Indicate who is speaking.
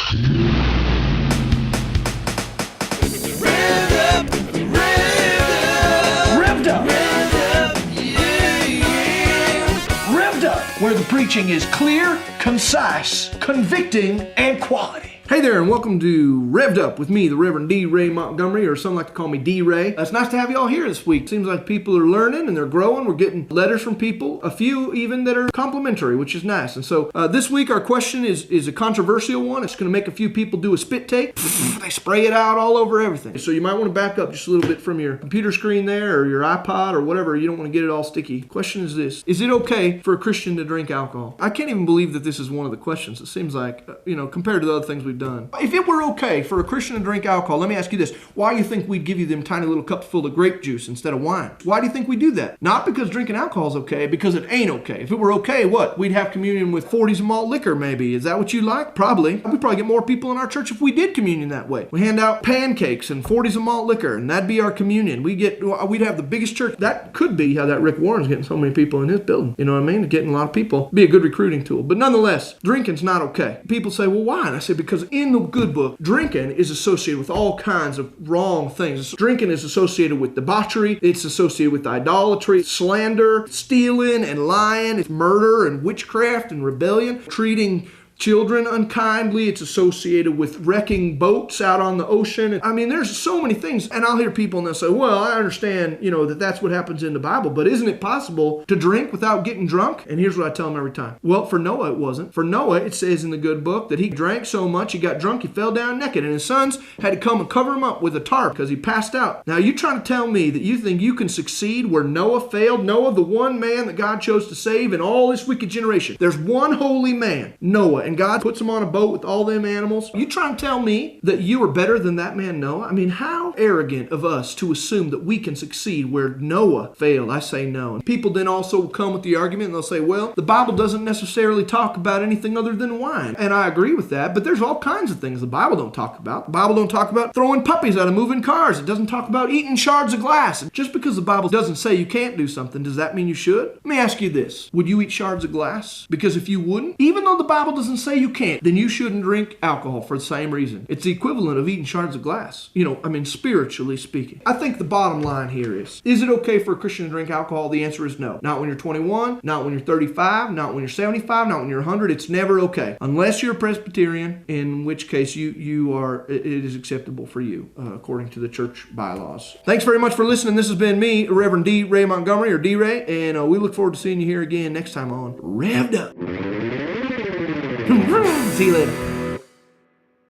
Speaker 1: Where the preaching is clear, concise, convicting, and quality. Hey there, and welcome to Revved Up with me, the Reverend D. Ray Montgomery, or some like to call me D. Ray. It's nice to have you all here this week. Seems like people are learning and they're growing. We're getting letters from people, a few even that are complimentary, which is nice. And so this week our question is a controversial one. It's going to make a few people do a spit take. They spray it out all over everything. So you might want to back up just a little bit from your computer screen there or your iPod or whatever. You don't want to get it all sticky. Question is this: is it okay for a Christian to drink alcohol? I can't even believe that this is one of the questions. It seems like, compared to the other things we've done. If it were okay for a Christian to drink alcohol, let me ask you this. Why do you think we'd give you them tiny little cups full of grape juice instead of wine? Why do you think we do that? Not because drinking alcohol is okay, because it ain't okay. If it were okay, what? We'd have communion with 40s of malt liquor maybe. Is that what you like? Probably. We'd probably get more people in our church if we did communion that way. We hand out pancakes and 40s of malt liquor, and that'd be our communion. We'd have the biggest church. That could be how that Rick Warren's getting so many people in his building. You know what I mean? Getting a lot of people. Be a good recruiting tool. But nonetheless, drinking's not okay. People say, well, why? And I say, because in the good book, drinking is associated with all kinds of wrong things. Drinking is associated with debauchery. It's associated with idolatry, slander, stealing and lying. It's murder and witchcraft and rebellion. Treating children unkindly. It's associated with wrecking boats out on the ocean. I mean, there's so many things. And I'll hear people and they'll say, well, I understand, that that's what happens in the Bible, but isn't it possible to drink without getting drunk? And here's what I tell them every time. Well, for Noah, it wasn't. For Noah, it says in the good book that he drank so much, he got drunk, he fell down naked, and his sons had to come and cover him up with a tarp because he passed out. Now, you trying to tell me that you think you can succeed where Noah failed? Noah, the one man that God chose to save in all this wicked generation. There's one holy man, Noah, and God puts him on a boat with all them animals. You trying to tell me that you are better than that man Noah? I mean, how arrogant of us to assume that we can succeed where Noah failed. I say no. And people then also come with the argument and they'll say, well, the Bible doesn't necessarily talk about anything other than wine. And I agree with that, but there's all kinds of things the Bible don't talk about. The Bible don't talk about throwing puppies out of moving cars. It doesn't talk about eating shards of glass. And just because the Bible doesn't say you can't do something, does that mean you should? Let me ask you this. Would you eat shards of glass? Because if you wouldn't, even though the Bible doesn't say you can't, then you shouldn't drink alcohol for the same reason. It's the equivalent of eating shards of glass. Spiritually speaking. I think the bottom line here is it okay for a Christian to drink alcohol? The answer is no. Not when you're 21, not when you're 35, not when you're 75, not when you're 100. It's never okay. Unless you're a Presbyterian, in which case it is acceptable for you, according to the church bylaws. Thanks very much for listening. This has been me, Reverend D. Ray Montgomery, or D. Ray, and we look forward to seeing you here again next time on Revved Up. See you later.